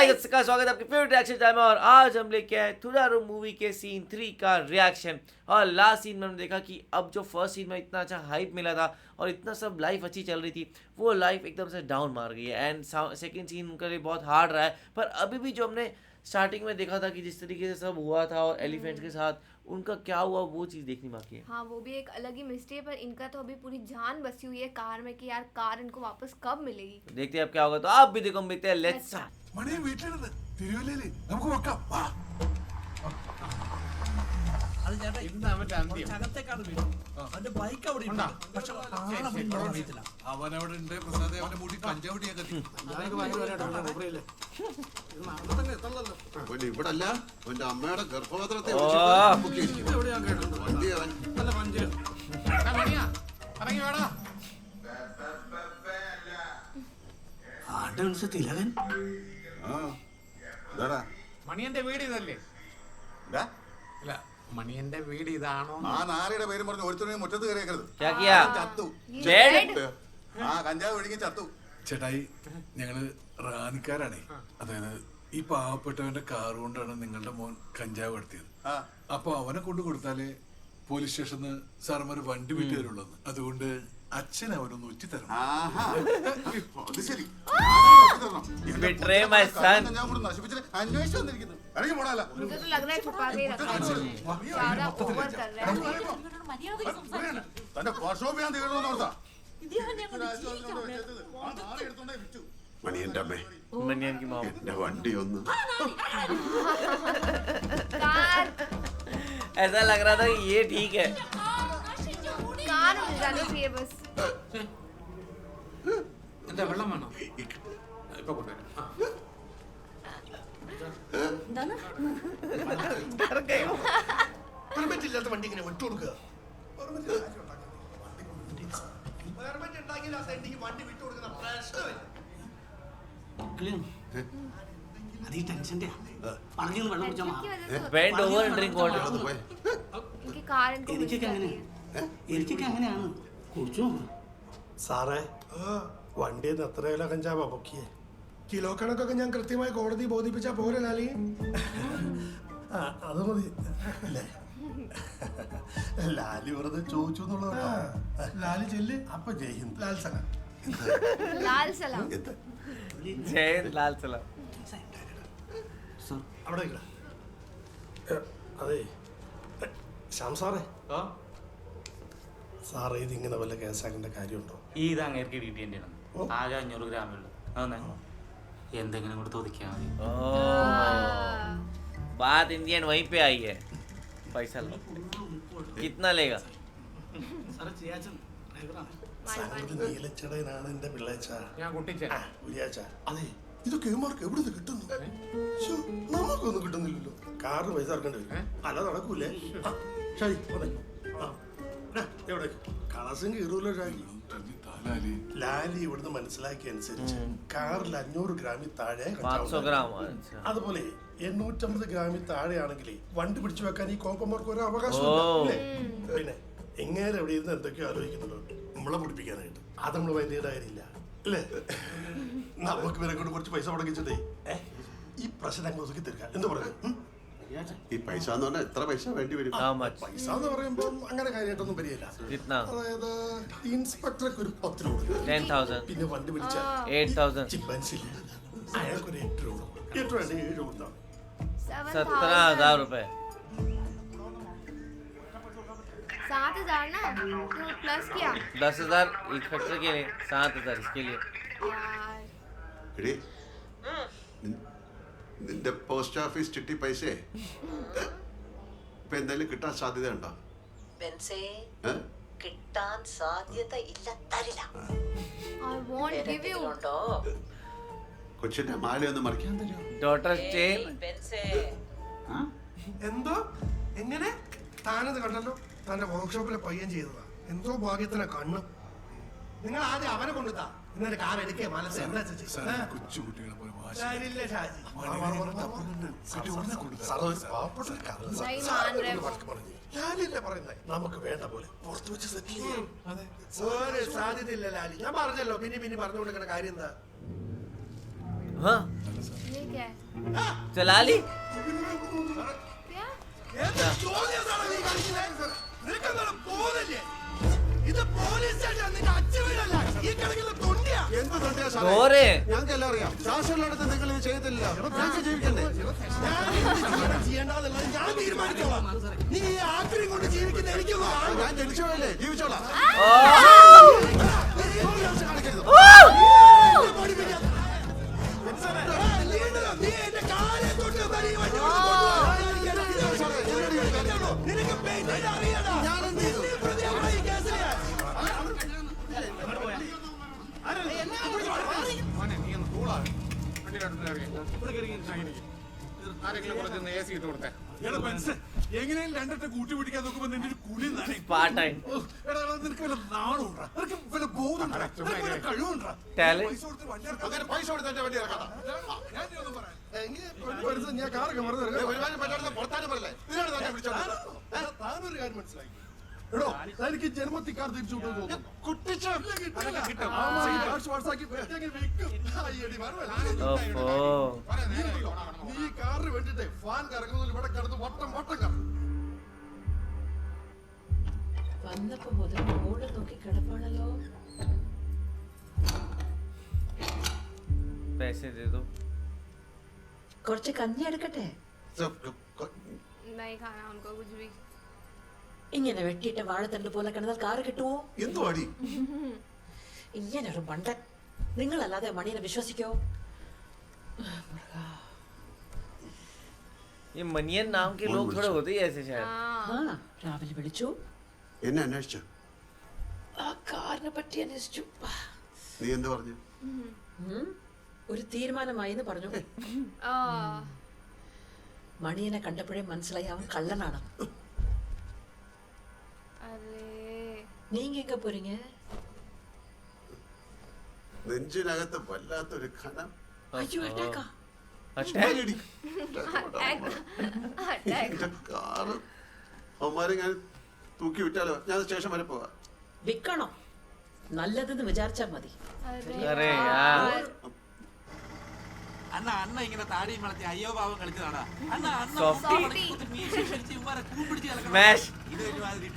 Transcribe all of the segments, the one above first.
Guys का स्वागत है आपके फेवरेट रिएक्शन टाइम में। और आज हम लेके आए थुडारू मूवी के सीन 3 का रिएक्शन। और लास्ट सीन में हमने देखा कि अब जो फर्स्ट सीन में इतना अच्छा हाइप मिला था और इतना सब लाइफ अच्छी चल रही थी, वो लाइफ एकदम से डाउन मार गई है। एंड सेकंड सीन उनके लिए बहुत हार्ड रहा है। पर अभी भी जो हमने स्टार्टिंग में देखा था कि जिस तरीके से सब हुआ था और एलिफेंट्स के साथ उनका क्या हुआ, वो चीज़ देखनी बाकी है। हाँ, वो भी एक अलग ही मिस्ट्री है। पर इनका तो अभी पूरी जान बसी हुई है कार में कि यार कार इनको वापस कब मिलेगी। देखते हैं अब क्या होगा। तो आप भी देखो, हम देखते हैं। Let's start. മണി വീട്ടിലിരുന്ന് തിരുവല്ലയില് നമുക്ക് വെക്കാം വാ അവനവിടെ ഉണ്ട് പ്രസാദ് അവന്റെ മുടി കഞ്ചാവടിയൊക്കെ ഇവിടെ അല്ല അവന്റെ അമ്മയുടെ ഗർഭപാത്രത്തെ തിലകൻ മണിയന്റെ വീട് ഇതല്ലേ? അല്ല, മണിയന്റെ വീട് ഇതാണോ? ആ നാരയുടെ പേരും പറഞ്ഞ് ഒരുത്തരും മുറ്റത്ത് കയറിയേക്കരുത്. क्या किया? ചത്തു. ആ കഞ്ചാവ് ഒഴുകി ചത്തു. ചേട്ടായി, ഞങ്ങള് റാന്നിക്കാരാണേ. അതായത് ഈ പാവപ്പെട്ടവന്റെ കാർ കൊണ്ടാണ് നിങ്ങളുടെ മോൻ കഞ്ചാവ് കടത്തിയത്. അപ്പൊ അവനെ കൊണ്ട് കൊടുത്താലേ പോലീസ് സ്റ്റേഷനിൽ സാറന്മാര് വണ്ടി വിട്ടു തരുള്ളൂ. അതുകൊണ്ട് അച്ഛൻ അവനൊന്ന് ഉറ്റിത്തരണം. അത് ശരി. Betray my son. കഞ്ചാവ് കൂടെ നശിപ്പിച്ചിട്ട് അന്വേഷിച്ചു വന്നിരിക്കുന്നു. ഇറങ്ങി പോണല്ല. मुझे तो लग रहा है छुपा के ही रखा है। ज्यादा ओवर कर रहा है। തന്റെ വർഷോപ്പ് ഞാൻ തീർന്നു ഓർത്താ. മണിയന്റെ അമ്മേ, मनियन की मॉम। എന്റെ വണ്ടി ഒന്ന് कार ऐसा लग रहा था कि ये ठीक है। कार मिल जानी चाहिए बस। എന്താ വെള്ളം വേണോ? ഇപ്പൊ കൊണ്ടുവരാം. പെർമിറ്റില്ലാത്ത വണ്ടി ഇങ്ങനെ വിട്ടു കൊടുക്കുക. വണ്ടി വിട്ടു കൊടുക്കുന്ന പ്രശ്നമില്ല. അത് ഈ ടെൻഷന്റെ പറഞ്ഞു വെള്ളം കുടിച്ചാൽ की वजह से होता है। Bend over and drink water. इनकी कार इनको मिल എനിക്കൊക്കെ जाती അങ്ങനെ है। എനിക്കൊക്കെ അങ്ങനെയാണ് കുടിച്ചു. സാറേ, വണ്ടിയിൽ നിന്ന് എത്ര കിലോ കഞ്ചാവാ പൊക്കിയേ? കിലോ കണക്കൊക്കെ ഞാൻ കൃത്യമായി കോടതി ബോധിപ്പിച്ചാ പോരെ ലാലി? അത് മതി അല്ലേ? ലാലി വെറുതെ ചോദിച്ചു എന്നുള്ളത്. ലാലി ചെല്ല്. അപ്പൊ ജയ് ഹിന്ദ്. ലാൽ സലാം. लाल सलाम। जय हिंद, लाल सलाम। അവിടെ നിൽക്കടാ. അതെ ശ്യാം സാറേ, സാറേ ഇതിങ്ങനെ വല്ല കേസാക്കേണ്ട കാര്യമുണ്ടോ? ഈ ഇത് അങ്ങേർക്ക് ഡീറ്റെയിലാണ്. ആകെ 500 ഗ്രാമുള്ളൂ. അതെ, എന്തെങ്കിലും കൂടെ തോന്നിക്കാ മതി. बात इंडियन वहीं पे आई है। पैसा लो, कितना लेगा? സാറേ ചെയ്യാച്ചൻ ഡ്രൈവറാണ്. സാറിന്റെ നീലച്ചടയനാണ് എന്റെ പിള്ളേച്ച. ഞാൻ കുട്ടിച്ചേ. ഉരിയാച്ച. അതെ, ഇതൊക്കെ ഇവന്മാർക്ക് എവിടെ നിന്ന് കിട്ടുന്നു? ശ്ശോ, നമുക്കൊന്നും കിട്ടുന്നില്ലല്ലോ. കാറിന് പൈസ ഇറക്കേണ്ടി വരും. അല്ല നടക്കൂലേ? ഷായി വന്നേ. എവിടെ കളസം കീറൂല്ലോ ഷായി. ലാലി ഇവിടുന്ന് മനസ്സിലാക്കിയ അനുസരിച്ച് കാറിൽ 500 ഗ്രാമിൽ താഴെ 500 ग्राम। अच्छा। അതുപോലെ 850 ഗ്രാമിൽ താഴെയാണെങ്കിൽ വണ്ടി പിടിച്ചു വെക്കാൻ ഈ കോപ്പന്മാർക്ക് ഒരു അവകാശം. പിന്നെ എങ്ങനെ എവിടെ ഇരുന്ന് എന്തൊക്കെയോ ആലോചിക്കുന്നുണ്ടോ നമ്മളെ പിടിപ്പിക്കാനായിട്ട്. അത് നമ്മൾ വലിയ കാര്യമില്ല അല്ലേ? നമുക്ക് ഇവരെ കൊണ്ട് കുറച്ച് പൈസ മുടക്കിച്ചിട്ടേ ഈ പ്രശ്നം ഒതുക്കി തീർക്കാം. എന്ത് പറയുക? ഈ പൈസ എന്ന് പറഞ്ഞാൽ എത്ര പൈസ വേണ്ടി വരും? How much? പൈസ എന്ന് പറയുമ്പോൾ അങ്ങനെ കാര്യമായിട്ടൊന്നും വരികയില്ല. कितना? അതായത് ഇൻസ്പെക്ടർക്ക് ഒരു 10 രൂപ, 10,000, പിന്നെ വണ്ടി പിടിച്ച 8,000, ചിമ്പൻസില്ല അയാൾക്കൊരു 8 രൂപ, 8 വേണ്ട 7 രൂപ. 17,000 रुपए। 7,000 ना तो प्लस किया 10,000 इंस्पेक्टर के लिए, 7,000 इसके लिए। यार। എടീ, നിന്റെ പോസ്റ്റ് ഓഫീസ് ചിട്ടി പൈസയെ ഇപ്പൊ എന്തായാലും കിട്ടാൻ സാധ്യത ഉണ്ടോ? കിട്ടാൻ സാധ്യത ഇല്ല, തരില്ല. I won't give you. ഉണ്ടോ? കൊച്ചിന്റെ മാലയൊന്ന് മറിക്കാൻ തരുമോ? Daughter chain. എന്തോ എങ്ങനെ താനത് കണ്ടല്ലോ? തന്റെ വർക്ക്ഷോപ്പിലെ പയ്യൻ ചെയ്തതാ. എന്തോ ഭാഗ്യത്തിനെ കണ്ണു. നിങ്ങൾ ആദ്യം അവനെ കൊണ്ടുതാ, എന്നിട്ട് കാർ എടുക്കേ മനസ്സ് എന്താ കൊച്ചുകുട്ടികളെ പോലെ വാശി. नहीं ലാലില്ലേ പറയുന്നത്? നമുക്ക് വേണ്ട പോലെ പുറത്തു വെച്ച് സെറ്റിൽ ചെയ്യാം. ഒരു സാധ്യതയില്ല ലാലി. ഞാൻ പറഞ്ഞല്ലോ, പിന്നെ പിന്നെ പറഞ്ഞു കൊടുക്കുന്ന കാര്യം എന്താ? हाँ ये क्या है? चला ली क्या എന്താ തോന്നിയതാണോ നീ കളിക്കുന്നത്? നിനക്കെന്താണ് ബോധമില്ലേ? ഇത് പോലീസ് സ്റ്റേഷൻ, നിന്റെ അച്ഛൻ വീടല്ല. ഈ കിടക്കുന്ന തൊണ്ടിയാ. എന്ത് തൊണ്ടിയാ रो സാറേ? रहे हैं ഞങ്ങൾക്ക് എല്ലാം അറിയാം. ശാസ്ത്രമുള്ളിടത്ത് നിങ്ങൾ ഇത് ചെയ്തില്ല. ഞങ്ങൾക്ക് ജീവിക്കണ്ടേ? ഞാൻ എന്ത് ചെയ്യണം ചെയ്യേണ്ടതെന്നുള്ളത് ഞാൻ തീരുമാനിച്ചോളാം. നീ ഈ ആക്രിയും കൊണ്ട് ജീവിക്കുന്ന എനിക്കൊന്നും കാണണ്ട. ഞാൻ ജനിച്ചോളല്ലേ, ജീവിച്ചോളാം. നീ എന്റെ കാലെ തൊട്ട് വരി വണ്ടി കൊണ്ട് കൊണ്ടുവാ. നിനക്ക് പെയിന്റ് അറിയടാ. ഞാനെന്ത് ചെയ്തു? നീ പ്രതിയാണോ ഈ കേസില്? മോനെ നീ ഒന്ന് കൂളാണ് വണ്ടിയുടെ ആരെങ്കിലും കുറച്ച് എ സി ഇട്ട് കൊടുത്തേ. എടാ ബെൻസ്, എങ്ങനെയും രണ്ടെണ്ണം കൂട്ടി പിടിക്കാൻ നോക്കുമ്പോ നിന്റെ ഒരു കുലി നനയും. പാട്ടായി എടാ നിനക്ക് വല്ല നാണുണ്ടാ? നിനക്ക് വല്ല ബോധമുണ്ടാ? നിനക്ക് വല്ല കഴിവുണ്ടാ? ടാലന്റ് പൈസ കൊടുത്ത് വണ്ടി ഇറക്കാം. അങ്ങനെ പൈസ കൊടുത്ത് എന്റെ വണ്ടി ഇറക്കാം. ഞാൻ ഇനി ഒന്നും പറയാം. ഞാൻ കാറൊക്കെ മറന്നു ഒരുപാട് പറ്റാതെ പുറത്താനും പറയല്ലേ. ഇതിനാണ് തന്നെ വിളിച്ചോളൂ. താനൊരു കാര്യം മനസ്സിലായി. എടോ എനിക്ക് ജന്മത്തിൽ കാർ തിരിച്ചു വിട്ടു തോന്നുന്നു. കുട്ടിച്ച ओफो നീ ഈ കാറിന് വേണ്ടിട്ടേ ഫാൻ കറങ്ങുന്നതിൽ ഇവിടെ കിടന്ന് വട്ടം വട്ടം കറങ്ങും. വന്നപ്പോ മുതൽ മോള് നോക്കി കിടപ്പാണല്ലോ. पैसे दे दो കുറച്ച് കഞ്ഞി എടുക്കട്ടെ? नहीं खाना उनको कुछ भी. ഇങ്ങനെ വെട്ടിയിട്ട വാഴത്തണ്ട് പോലെ കിടന്നാൽ കാറ് കിട്ടുമോ? എന്തു അടി? ഇങ്ങനെ ഒരു മണ്ടൻ. നിങ്ങളല്ലാതെ മണിയെ വിശ്വസിക്കോ? ये मनियन नाम के लोग थोड़े होते ही ऐसे शायद हाँ ആ രാവിലെ വിളിച്ചു, എന്നെ അന്വേഷിച്ചു. ആ കാറിനെ പറ്റി അന്വേഷിച്ചു. നീ എന്ത് പറഞ്ഞു? ഒരു തീരുമാനമായി എന്ന് പറഞ്ഞു. മണിയനെ കണ്ടപ്പോഴേ മനസ്സിലായി അവൻ കള്ളനാണ്. अरे നീங்க എങ്ക പോறீங்க? നെഞ്ചിനകത്ത് വല്ലാത്തൊരു ഖനം. അയ്യോ അറ്റാക്കാ. ചുമ്മായിടി. अटैक എന്റെ കാറ് അവന്മാരെ ഞാൻ തൂക്കി വിട്ടാലോ? ഞാൻ സ്റ്റേഷൻ വരെ പോവാ. വിൽക്കണോ? നല്ലതെന്ന് വിചാരിച്ചാൽ മതി. अरे यार അണ്ണ അണ്ണ ഇങ്ങനെ താടിയും വളർത്തി അയ്യോ പാവം കളിച്ചതാടാ. അണ്ണ അണ്ണ Softy. കൂമ്പിടിച്ച് Smash. ഇത് ഒരുമാതിരി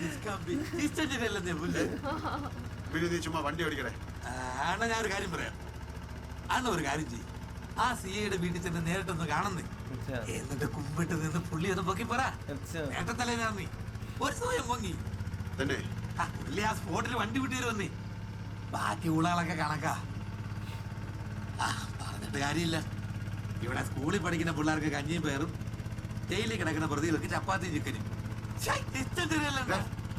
ഡിസ്റ്റൻസിലല്ലേ പുല്ല്. പിന്നെ നീ ചുമ്മാ വണ്ടി ഓടിക്കണേ. അണ്ണ ഞാൻ ഒരു കാര്യം പറയാം. അണ്ണ ഒരു കാര്യം ചെയ്യും, ആ സിയുടെ വീട്ടിൽ തന്നെ നേരിട്ടൊന്ന് കാണുന്നേ, अच्छा എന്നിട്ട് കുമ്പിട്ട് നിന്ന് പുള്ളി ഒന്ന് പൊക്കി പറ. अच्छा നേട്ടത്തലേ നീ ഒരു സ്വയം പൊങ്ങി തന്നെ പുള്ളി ആ സ്പോട്ടിൽ വണ്ടി വിട്ടു വന്നേ. ബാക്കി ഊളകളൊക്കെ കണക്കാ. പറഞ്ഞിട്ട് കാര്യമില്ല. ഇവിടെ സ്കൂളിൽ പഠിക്കുന്ന പിള്ളേർക്ക് കഞ്ഞിയും പേറും, ജയിലിൽ കിടക്കുന്ന പ്രതികൾക്ക് ചപ്പാത്തിയും ചിക്കനും.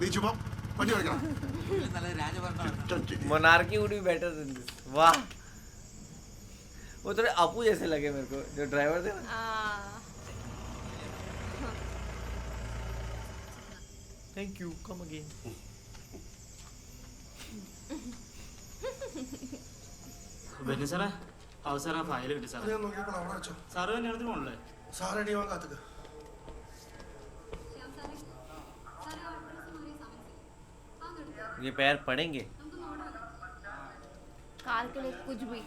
നീ ചുമ്മാ വണ്ടി ഓടിക്കണം. നല്ല രാജഭരണം. Monarchy would be better than this वाह वो थोड़े अपू जैसे लगे मेरे को जो ड्राइवर थे ना thank you come again Benny സാറേ, അവസാനം ഫയൽ കിട്ടി സാറേ. ഞാൻ നോക്കിയപ്പോൾ അവിടെ വെച്ചോ. സാറ് കല്യാണത്തിന് പോകണല്ലേ? സാറടി വാൻ കാത്തുക. ये पैर पड़ेंगे कार के लिए कुछ भी.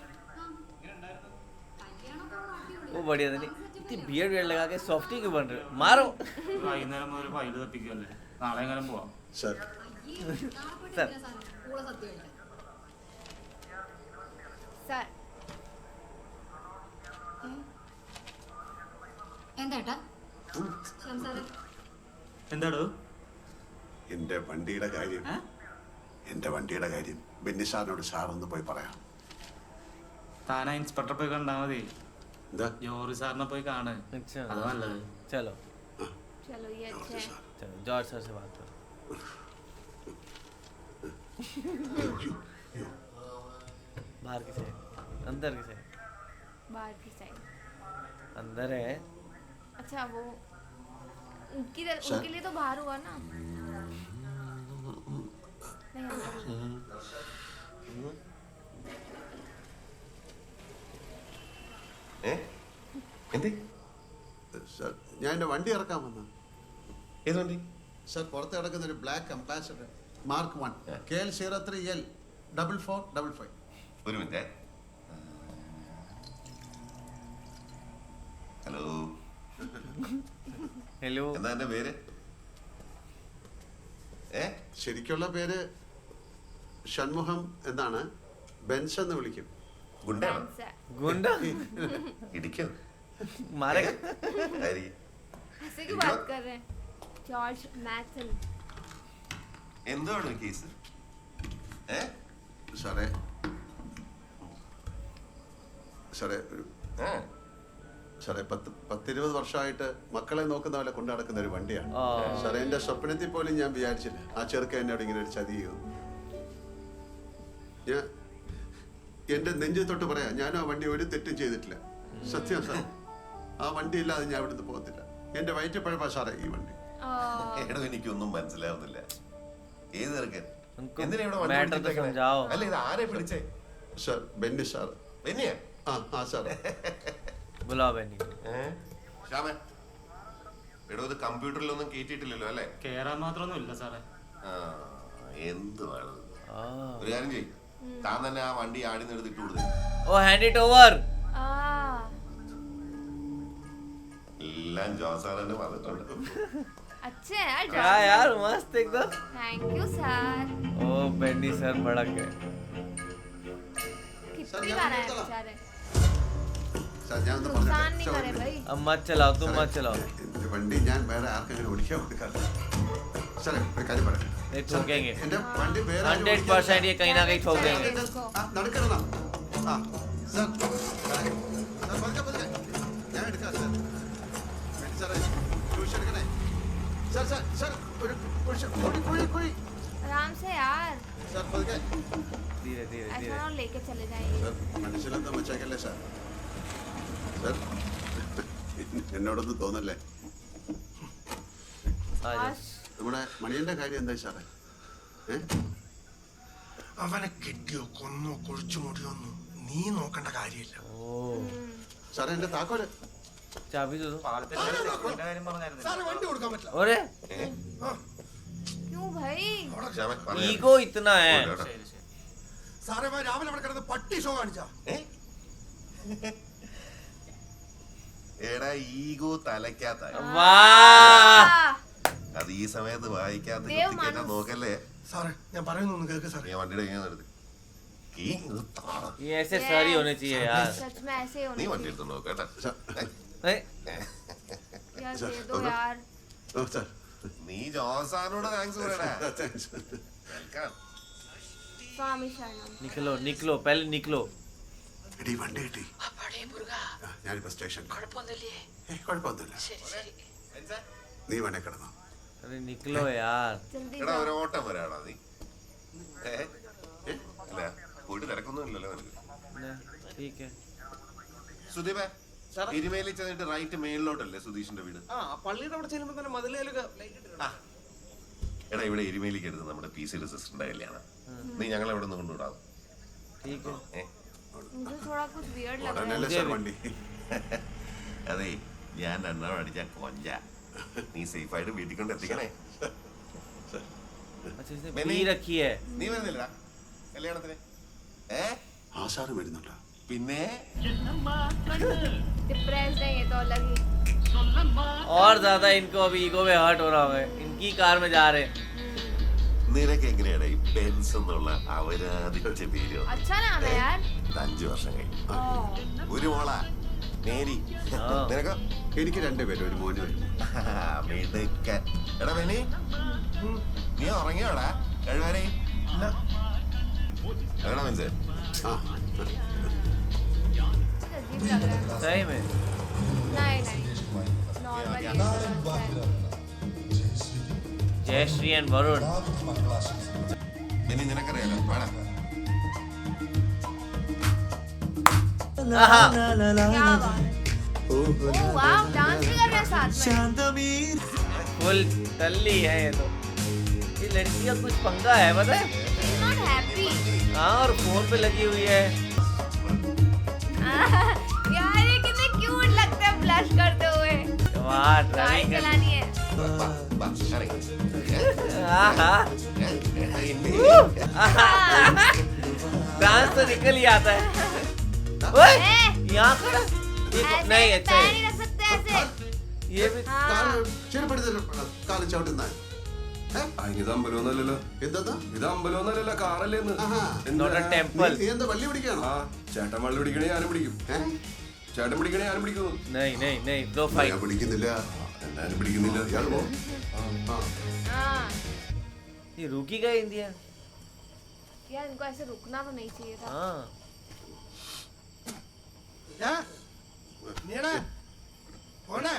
वो बढ़िया था नहीं इतनी बियर्ड वियर्ड लगा के सॉफ्टी क्यों बन रहे हो मारो വൈകുന്നേരം മുതൽ ഫയൽ തപ്പിക്കല്ലേ, നാളെ എങ്ങനെ പോവാം. സർ सर सर എന്താ എന്താടോ? എന്റെ വണ്ടിയുടെ കാര്യം എന്റെ വണ്ടിയുടെ കാര്യം ബെന്നി സാറിനോട് സാറൊന്ന് പോയി പറയാം. താനാ ഇൻസ്പെക്ടറെ പോയി കണ്ടാ മതി. എന്താ? ജോറി സാറിനെ പോയി കാണ്, अच्छा അത് നല്ലത്. चलो चलो ये अच्छा है. चलो जॉर्ज सर से बात करो बाहर की साइड अंदर की साइड बाहर की साइड. अंदर है अच्छा वो उनके लिए तो बाहर हुआ ना. नहीं സർ ഞാൻ എന്റെ വണ്ടി ഇറക്കാൻ വന്നു. ഏത് വണ്ടി? സർ പുറത്ത് കിടക്കുന്ന ഒരു black ambassador mark 1 KL 03L 4455. ഒരു മിനിറ്റ്. ഹലോ എന്താ എന്റെ പേര്? ശരിക്കുള്ള പേര് ഷൺമുഖം എന്നാണ്. ബെൻസ് എന്ന് വിളിക്കും. ഗുണ്ടയാണോ? ഗുണ്ട ഇടിക്കോ? मारेगा ऐसे क्यों बात कर रहे हैं? जॉर्ज मैथन. എന്താണ് കേസ്? സാറേ സാറേ സാറേ 10-20 വർഷമായിട്ട് മക്കളെ നോക്കുന്ന പോലെ കൊണ്ടു നടക്കുന്ന ഒരു വണ്ടിയാണ് സാറേ. എന്റെ സ്വപ്നത്തിൽ പോലും ഞാൻ വിചാരിച്ചില്ല ആ ചെറുക്ക എന്നോട് ഇങ്ങനെ ഒരു ചതി ചെയ്യും. ഞാൻ എന്റെ നെഞ്ചു തൊട്ട് പറയാം, ഞാൻ ആ വണ്ടി ഒരു തെറ്റും ചെയ്തിട്ടില്ല. സത്യം സാർ, ആ വണ്ടി ഇല്ലാതെ ഞാൻ ഇവിടുന്ന് പോകത്തില്ല. എന്റെ വയറ്റപ്പഴപ്പാ സാറേ ഈ വണ്ടി. എടോ എനിക്കൊന്നും മനസ്സിലാവുന്നില്ല. ഏത് ചെറുക്കൻ? उनको എന്തിനാ ഇവിടെ വണ്ടി मैटर तो പിടിച്ചേക്കണേ? समझाओ അല്ല ഇത് ആരെ പിടിച്ചേ? Sir Benny sir. ബെന്നിയാ? ആ സാർ. बुलाओ बेनी ശ്യാമേ, എടോ ഇത് കമ്പ്യൂട്ടറിലൊന്നും കേറ്റിയിട്ടില്ലല്ലോ അല്ലേ? കേറാൻ മാത്രമൊന്നും ഇല്ല സാറേ. എന്തുവാണ് ഒരു കാര്യം ചെയ്യും, താൻ തന്നെ ആ വണ്ടി ആടി എടുത്തിട്ട് കൊടുത്തേ. ओ हैंड इट ओवर എല്ലാം ജോസാറിന്റെ വന്നിട്ടുണ്ട്. अच्छे हैं यार क्या यार मस्त एकदम. Thank you sir. ओ बेनी सर भड़क गए. कितनी बार आए बेचारे. സാർ ഞാൻ ഒന്ന് नुकसान नहीं करे भाई. अब मत चलाओ, तुम मत चलाओ. എന്റെ വണ്ടി ഞാൻ വേറെ ആർക്കെങ്കിലും ഓടിക്കാൻ കൊടുക്കാറില്ല സാറേ. ഒരു കാര്യം പറയാം, नहीं ठोकेंगे എന്റെ വണ്ടി വേറെ 100% ये कहीं ना कहीं ठोकेंगे. നടക്കണം. ആ സാർ ഞാൻ എടുക്കാം സാർ. സാറേ ട്യൂഷൻ എടുക്കണേ സാർ. സാർ സാർ ഒരു കുഴി आराम से यार. സാർ പതുക്കെ. धीरे धीरे ऐसा धीरे. ना लेके चले जाएंगे. സാർ മനസ്സിലെന്താ വെച്ചേക്കല്ലേ സാർ. സാർ എന്നോടൊന്നും തോന്നല്ലേ. आ जाओ. നമ്മുടെ മണിയന്റെ കാര്യം എന്തായി സാറേ? അവനെ കെട്ടിയോ കൊന്നോ കുഴിച്ചു മുടിയൊന്നും നീ നോക്കേണ്ട കാര്യമില്ല. ओ സാറേ എന്റെ താക്കോല്. चाबी दे दो. സാറേ വണ്ടി കൊടുക്കാൻ പറ്റില്ല. अरे क्यों भाई? ശ്യാമേ, പറഞ്ഞേ. ईगो इतना है. സാറേ രാവിലെ അവിടെ കിടന്ന് പട്ടി ഷോ കാണിച്ചാ. എടാ ഈഗോ തലയ്ക്കാത്ത वाह അത് ഈ സമയത്ത് വായിക്കാത്ത ദേവ് കുത്തിക്കേറ്റാ നോക്കല്ലേ. സാറേ ഞാൻ പറയുന്നൊന്ന് കേൾക്ക് സാറേ. ഞാൻ വണ്ടിയുടെ ഇങ്ങനെ നിർത്തി ये ऐसे सर ही होने चाहिए यार. सच में ऐसे ही നീ होना വണ്ടി എടുത്ത് നോക്കട്ടെ. नहीं चाहिए. यार दे दो यार. ഓ സാർ നീ ജോസാനോട് താങ്ക്സ് പറയടാ. താങ്ക്സ്. വെൽക്കം. स्वामी शरणम. निकलो निकलो पहले निकलो. എടീ വണ്ടി കിട്ടി. അപ്പാടേ മുരുക ഞാനിപ്പോ സ്റ്റേഷനിൽ. കുഴപ്പമൊന്നുമില്ലേ? കുഴപ്പമൊന്നുമില്ല. ശരി ശരി. നീ വേണേ കിടന്നോ. अरे निकलो यार. जल्दी എടാ जाओ. ഒരു ഓട്ടം വരാടാ നീ. അല്ല പോയിട്ട് തിരക്കൊന്നും ഇല്ലല്ലോ നിനക്ക്. नहीं, ठीक है. സുദീപേ, ഇരുമേലി ചെന്നിട്ട് റൈറ്റ് മേളിലോട്ടല്ലേ സുധീഷിന്റെ വീട്? പള്ളിയുടെ അവിടെ ചെല്ലുമ്പോ തന്നെ മതിലേലൊക്കെ ലൈറ്റ് ഇട്ടിട്ടുണ്ട്. എടാ ഇവിടെ ഇരുമേലിക്ക് എടുത്ത് നമ്മുടെ പി സിയുടെ സിസ്റ്ററിന്റെ കല്യാണം. നീ ഞങ്ങളെ ഇവിടെ നിന്ന് കൊണ്ടുവിടാം. ठीक है. मुझे थोड़ा कुछ वियर्ड लग रहा है. ഉടനല്ലേ സാർ വണ്ടി. അതെ ഞാൻ രണ്ടാം അടിച്ച കൊഞ്ച. നീ സേഫ് ആയിട്ട് വീട്ടിൽ കൊണ്ട് എത്തിക്കണേ. अच्छा इसने मैंने- पी रखी है. നീ വരുന്നില്ല കല്യാണത്തിന്? ആ സാറ് വരുന്നുണ്ടോ? പിന്നെ डिप्रेस्ड है ये तो अलग ही. और ज्यादा इनको अभी ईगो में हर्ट हो रहा है. इनकी कार में जा रहे हैं. നിനക്ക് എങ്ങനെയാണ് ഈ ബെൻസ് എന്നുള്ള അവരാധിച്ച പേര്? अच्छा नाम है यार. 5 വർഷം കഴിഞ്ഞു. ओह. ഒരു മോളാ മേരി. നിനക്കോ? എനിക്ക് രണ്ടുപേരും ഒരു മോന് വരും. മിടുക്കൻ. എടാ ബെന്നി, നീ ഉറങ്ങിയോടാ? കഴിവരെ എടാ മനസ്സേ. ആ अजीब लग रहा है. सही में. नहीं नहीं. नॉर्मल ये तो लगता है. जयश्री एंड वरुण. ബെന്നി നിനക്കറിയാലോ വേടാ. आहा. क्या बात. ओह वाव डांस भी कर रहे हैं साथ में. फुल टल्ली है ये तो. ये लड़की का कुछ पंगा है पता है. She's not happy. हाँ और फोन पे लगी हुई है. यार ये कितने क्यूट लगते हैं ब्लश करते हुए. वाह गाड़ी ड्राइविंग. चलानी है. आहा. डांस तो निकल ही आता है. ओए यहाँ खड़ा. ये ऐसे नहीं अच्छा पैर है. नहीं रख सकते ऐसे. ये भी ചെരുപ്പെടുത്ത് കാല് ചവിട്ടുന്ന ഇത് അമ്പലമൊന്നല്ലല്ലോ. എന്താ ഇത് അമ്പലമൊന്നല്ലല്ലോ, കാറല്ലേന്ന്. not a temple. നീ എന്താ വള്ളി പിടിക്കാണോ? ആ ചേട്ടൻ വള്ളി പിടിക്കണേ ഞാനും പിടിക്കും. ചേട്ടൻ പിടിക്കണേ ഞാനും പിടിക്കുന്നു. नहीं नहीं नहीं नो फाइट. ഞാൻ പിടിക്കുന്നില്ല. എന്നാലും പിടിക്കുന്നില്ല. ഇയാൾ പോ. हाँ ये रुकी गई इंडिया. यार इनको ऐसे रुकना तो नहीं चाहिए था. हाँ നീടാ പോണേ.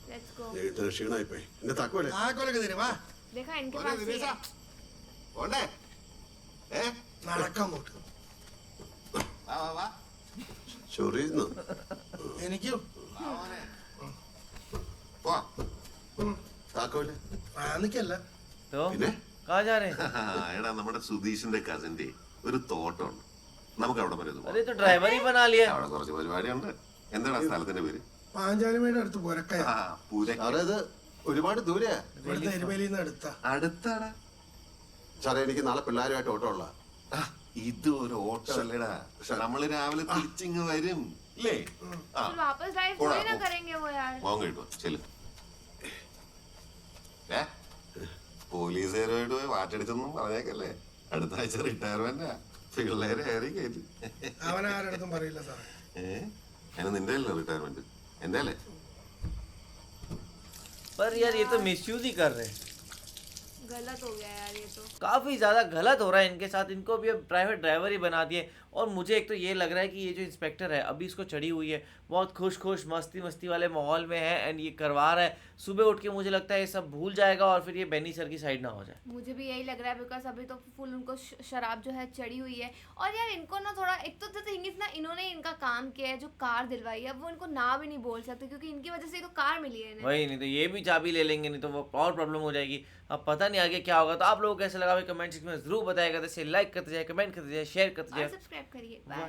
Let's go. ഇത്ര ക്ഷീണമായി പോയി. എന്റെ താക്കോലെ താക്കോലൊക്കെ തരും. വാ देखा इनके पास ही है. പോണ്ടേ നടക്കാൻ പോട്ട്. വാ വാ വാ ചൊറിയുന്നു. എനിക്കും പോ താക്കോലെ നിക്കല്ല. तो പിന്നെ कहाँ जा रहे हैं? എടാ നമ്മുടെ സുധീഷിന്റെ കസിന്റെ ഒരു തോട്ടമുണ്ട്, നമുക്ക് അവിടെ വരെ ഒന്ന് പോകാം. अरे तो ड्राइवर ही बना लिया. അവിടെ കുറച്ച് പരിപാടിയുണ്ട്. എന്താണ് ആ സ്ഥലത്തിന്റെ പേര്? പാഞ്ചാലിമയുടെ അടുത്ത് പുരക്കയ. ആ പൂരക്ക. സാറേ ഇത് ഒരുപാട് ദൂരെയാ. ഇവിടുത്തെ എരുമേലിന്ന് അടുത്താ. അടുത്താടാ. സാറേ എനിക്ക് നാളെ പിള്ളേരുമായിട്ട് ഓട്ടോ ഉള്ള. ആ, ഇത് ഒരു ഓട്ടോ അല്ലേടാ, നമ്മള് രാവിലെ തിരിച്ചിങ് വരും ഇല്ലേ? ആ फिर वापस ड्राइव थोड़ी ना करेंगे वो यार. മോൻ കിട്ടും ചെല്ലു. പോലീസുകാരുമായിട്ട് പോയി വാറ്റടിച്ചൊന്നും പറഞ്ഞേക്കല്ലേ, അടുത്ത ആഴ്ച റിട്ടയർമെന്റാ. പിള്ളേരെ ഏറി കയറ്റി. അവനാരടുത്തും പറയില്ല സാറേ. അതിന് നിന്റെ അല്ലേ റിട്ടയർമെന്റ്, എന്റെ അല്ലേ? पर यार ये तो मिसयूज ही कर रहे हैं. गलत हो गया यार ये तो. काफी ज्यादा गलत हो रहा है इनके साथ. इनको भी अब प्राइवेट ड्राइवर ही बना दिए. और मुझे एक तो ये लग रहा है कि ये जो इंस्पेक्टर है अभी इसको चढ़ी हुई है, बहुत खुश मस्ती मस्ती वाले माहौल में है एंड ये करवा रहा है. सुबह उठ के मुझे लगता है ये सब भूल जाएगा और फिर ये बेनी सर की साइड ना हो जाए. मुझे भी यही लग रहा है बिकॉज अभी तो फुल उनको शराब जो है चढ़ी हुई है. और यार इनको ना थोड़ा एक तो थिंग इज ना, इन्होंने इनका काम किया है जो कार दिलवाई है, अब वो इनको ना भी नहीं बोल सकते क्योंकि इनकी वजह से ही तो कार मिली है इन्हें. वही, नहीं तो ये भी चाबी ले लेंगे, नहीं तो वो और प्रॉब्लम हो जाएगी. अब पता नहीं आगे क्या होगा. तो आप लोगों को कैसा लगा कमेंट सेक्शन में जरूर बताएगा. जैसे लाइक करते जाए, कमेंट करते जाए, शेयर करते और जाए. सब्सक्राइब करिए. बाय.